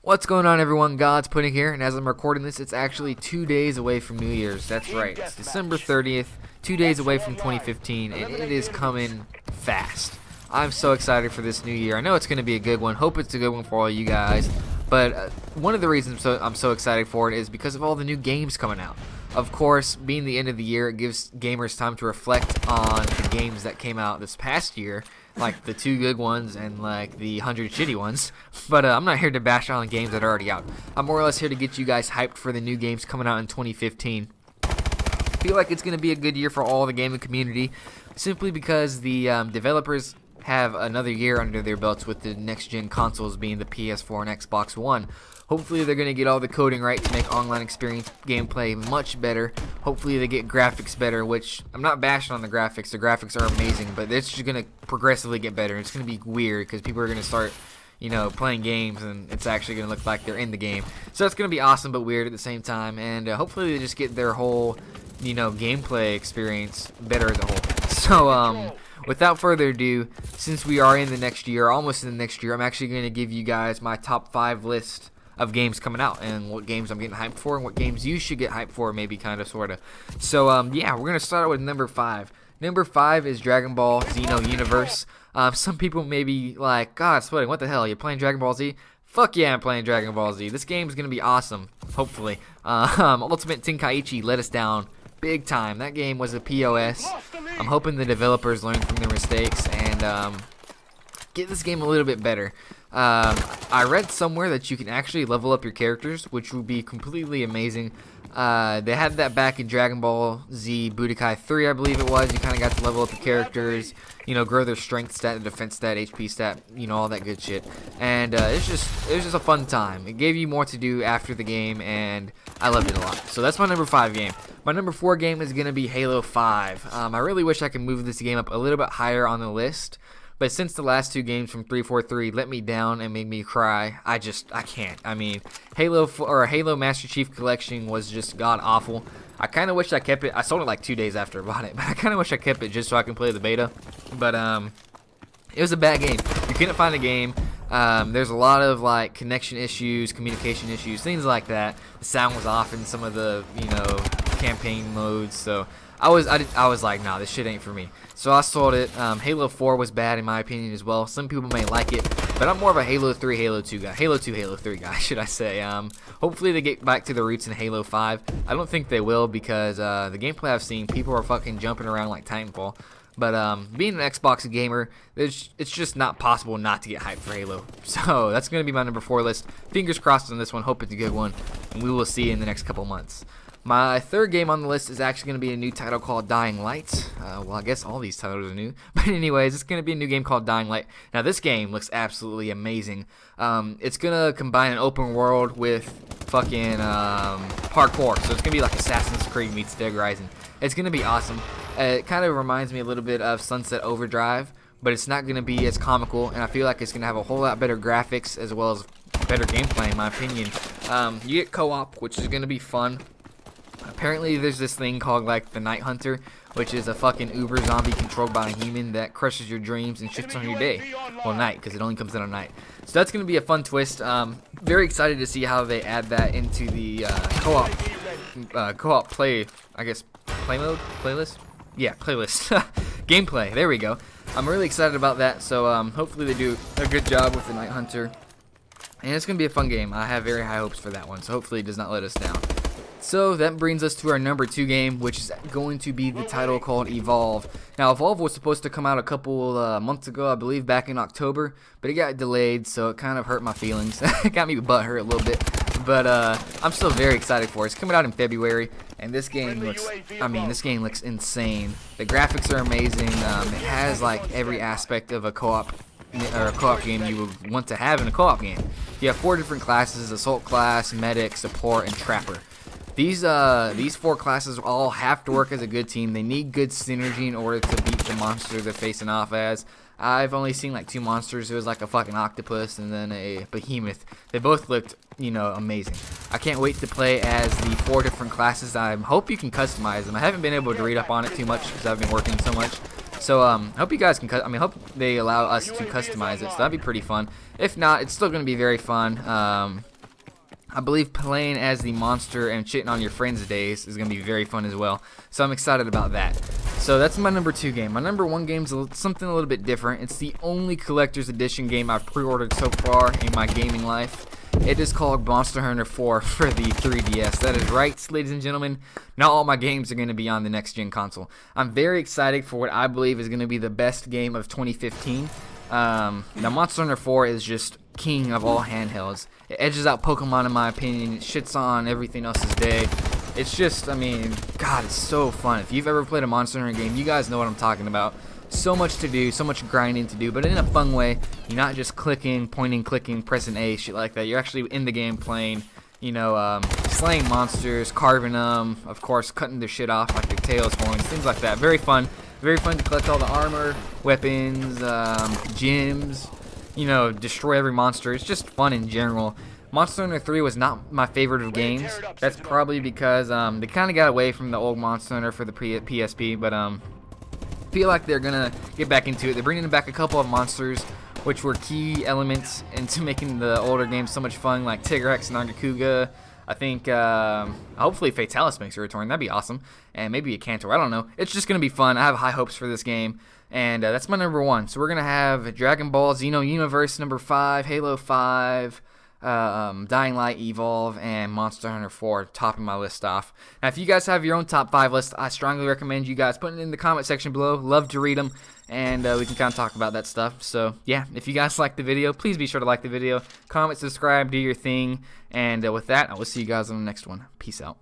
What's going on, everyone? God's Pudding here, and as I'm recording this, it's actually 2 days away from New Year's. That's right, it's December 30th, 2 days away from 2015, and it is coming fast. I'm so excited for this new year. I know it's going to be a good one. Hope it's a good one for all you guys. But one of the reasons I'm so excited for it is because of all the new games coming out. Of course, being the end of the year, it gives gamers time to reflect on the games that came out this past year, like the 2 good ones and like the 100 shitty ones. But I'm not here to bash on the games that are already out. I'm more or less here to get you guys hyped for the new games coming out in 2015. I feel like it's going to be a good year for all the gaming community, simply because the developers have another year under their belts with the next-gen consoles being the PS4 and Xbox One. Hopefully they're going to get all the coding right to make online experience gameplay much better. Hopefully they get graphics better, which I'm not bashing on the graphics. The graphics are amazing, but it's just going to progressively get better. It's going to be weird because people are going to start, playing games and it's actually going to look like they're in the game. So it's going to be awesome but weird at the same time, and hopefully they just get their whole, gameplay experience better as a whole. So, without further ado, since we are in the next year, almost in the next year, I'm actually going to give you guys my top 5 list of games coming out and what games I'm getting hyped for and what games you should get hyped for, maybe, kind of, sort of. So, yeah, we're going to start with number 5. Number 5 is Dragon Ball Xenoverse. Some people may be like, God, Splitting, what the hell? You're playing Dragon Ball Z? Fuck yeah, I'm playing Dragon Ball Z. This game is going to be awesome, hopefully. Ultimate Tenkaichi let us down big time. That game was a POS. I'm hoping the developers learn from their mistakes and get this game a little bit better. I read somewhere that you can actually level up your characters, which would be completely amazing. They had that back in Dragon Ball Z Budokai 3, I believe it was. You kind of got to level up your characters, grow their strength stat, defense stat, HP stat, all that good shit. And it was just a fun time. It gave you more to do after the game, and I loved it a lot. So that's my number 5 game. My number 4 game is going to be Halo 5. I really wish I could move this game up a little bit higher on the list. But since the last 2 games from 343 let me down and made me cry, I can't. I mean, Halo Master Chief Collection was just god awful. I kind of wish I kept it. I sold it like 2 days after I bought it, but I kind of wish I kept it just so I can play the beta. But it was a bad game. You couldn't find a game. There's a lot of like connection issues, communication issues, things like that. The sound was off in some of the campaign modes, so I was like, nah, this shit ain't for me. So I sold it. Halo 4 was bad in my opinion as well. Some people may like it, but I'm more of a Halo 3, Halo 2 guy. Halo 2, Halo 3 guy, should I say. Hopefully they get back to the roots in Halo 5. I don't think they will because the gameplay I've seen, people are fucking jumping around like Titanfall. But being an Xbox gamer, it's just not possible not to get hyped for Halo. So that's going to be my number 4 list. Fingers crossed on this one. Hope it's a good one. And we will see in the next couple months. My 3rd game on the list is actually going to be a new title called Dying Light. Well, I guess all these titles are new. But anyways, it's going to be a new game called Dying Light. Now, this game looks absolutely amazing. It's going to combine an open world with fucking parkour. So it's going to be like Assassin's Creed meets Dead Rising. It's going to be awesome. It kind of reminds me a little bit of Sunset Overdrive, but it's not going to be as comical. And I feel like it's going to have a whole lot better graphics as well as better gameplay, in my opinion. You get co-op, which is going to be fun. Apparently there's this thing called like the Night Hunter, which is a fucking uber zombie controlled by a human that crushes your dreams and shits on your day. Well, night, because it only comes in at night. So that's going to be a fun twist. Very excited to see how they add that into the co-op play, I guess, play mode? Playlist? Yeah, playlist. Gameplay, there we go. I'm really excited about that, so hopefully they do a good job with the Night Hunter. And it's going to be a fun game. I have very high hopes for that one, so hopefully it does not let us down. So that brings us to our number 2 game, which is going to be the title called Evolve. Now, Evolve was supposed to come out a couple months ago, I believe back in October, but it got delayed, so it kind of hurt my feelings. It got me butthurt a little bit, but I'm still very excited for it. It's coming out in February, and this game looks insane. The graphics are amazing. It has like every aspect of a co-op game you would want to have in a co-op game. You have 4 different classes: Assault class, Medic, Support, and Trapper. These 4 classes all have to work as a good team. They need good synergy in order to beat the monster they're facing off as. I've only seen like 2 monsters. It was like a fucking octopus and then a behemoth. They both looked, amazing. I can't wait to play as the 4 different classes. I hope you can customize them. I haven't been able to read up on it too much because I've been working so much. So I hope you guys can I hope they allow us to customize it, so that'd be pretty fun. If not, it's still gonna be very fun. I believe playing as the monster and shitting on your friends' days is going to be very fun as well. So I'm excited about that. So that's my number 2 game. My number 1 game is something a little bit different. It's the only collector's edition game I've pre-ordered so far in my gaming life. It is called Monster Hunter 4 for the 3DS. That is right, ladies and gentlemen. Not all my games are going to be on the next-gen console. I'm very excited for what I believe is going to be the best game of 2015. Now, Monster Hunter 4 is just king of all handhelds. It edges out Pokemon in my opinion. It shits on everything else's day. It's just, I mean, God, it's so fun. If you've ever played a Monster Hunter game, you guys know what I'm talking about. So much to do, so much grinding to do, but in a fun way. You're not just clicking, pointing, clicking, pressing A, shit like that. You're actually in the game playing, you know, slaying monsters, carving them, of course, cutting their shit off, like their tails, horns, things like that. Very fun. Very fun to collect all the armor, weapons, gems, you know, destroy every monster. It's just fun in general. Monster Hunter 3 was not my favorite of games. That's probably because they kind of got away from the old Monster Hunter for the PSP, but feel like they're gonna get back into it. They're bringing back a couple of monsters, which were key elements into making the older games so much fun, like Tigrex and Nargacuga. I think hopefully Fatalis makes a return. That'd be awesome. And maybe a Cantor. I don't know. It's just going to be fun. I have high hopes for this game. And that's my number 1. So we're going to have Dragon Ball Xeno Universe number 5, Halo 5, Dying Light Evolve, and Monster Hunter 4 topping my list off. Now, if you guys have your own top 5 list, I strongly recommend you guys putting it in the comment section below. Love to read them. And we can kind of talk about that stuff. So, yeah, if you guys like the video, please be sure to like the video. Comment, subscribe, do your thing. And with that, I will see you guys on the next one. Peace out.